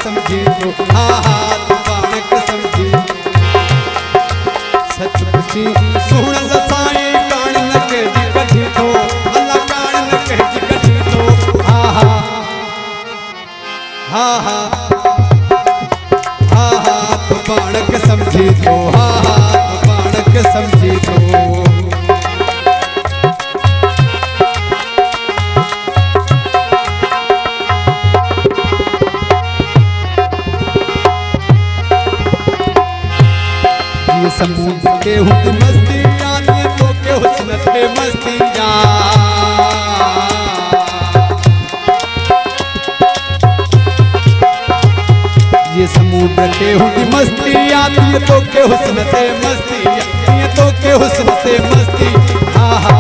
समझी तो हा हा तू पाण के समझी सच पुछी सुन लसाई कान न के जी कठी तो अल्लाह कान न के जी कठी तो हा हा हा हा हा हा तू पाण के समझी तो हा हा तू पाण के समझी तो समुद्र के हुद मस्ती यानी तो के हुस्न पे मस्ती जा ये समुद्र के हुद मस्ती आती है तो के हुस्न से मस्ती ये तो के हुस्न से मस्ती हा हा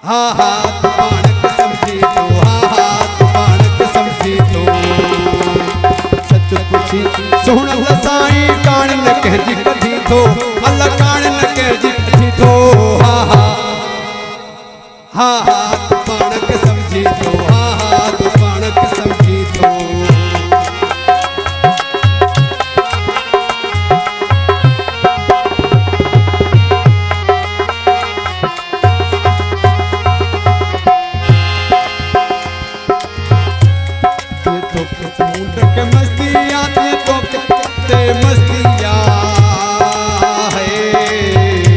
हा हा तू पाण के समझी तो हा हा तू पाण के समझी तो सच पुछी सुन लसाई कान न कह जी कठी तो अल्लाह कान न कह जी कठी तो हा हा हा हा तू पाण के समझी तो हा हा तू पाण के समझी तो समुद्र के मस्ती आती तो के मस्तिया है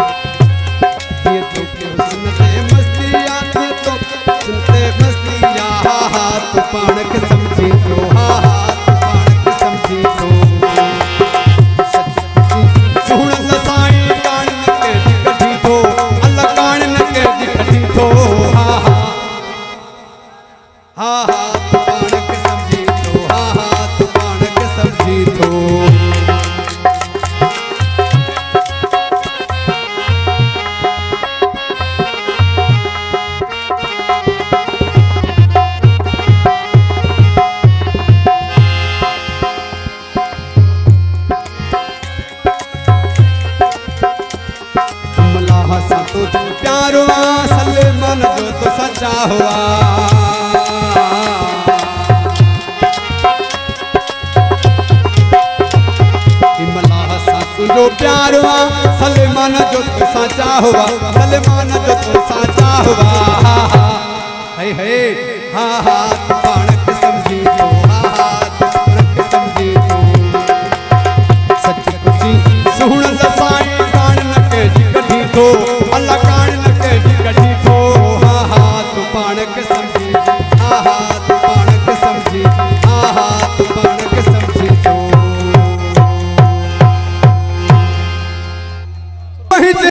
ये तो सुनते मस्ती आती तो सुनते मस्तिया हा हा तू पाण के समझी तो हा हा तू पाण के समझी तो सुन लसाई कान न के जी कठी तो अल्लाह कान न के जी कठी तो हा हा हा हा तू पाण के समझी तो हा हा तू पाण के समझी तो तो प्यारो सलमान जो तो सच्चा हुआ जो प्यारो सलमान जो तो सच्चा हुआ सलमान जो तो सच्चा हुआ है हा हा तू पाण के समझी तो हा हा तू पाण के समझी तो सच पुछी सुन लसाई कान न के जी कठी तो अल्लाह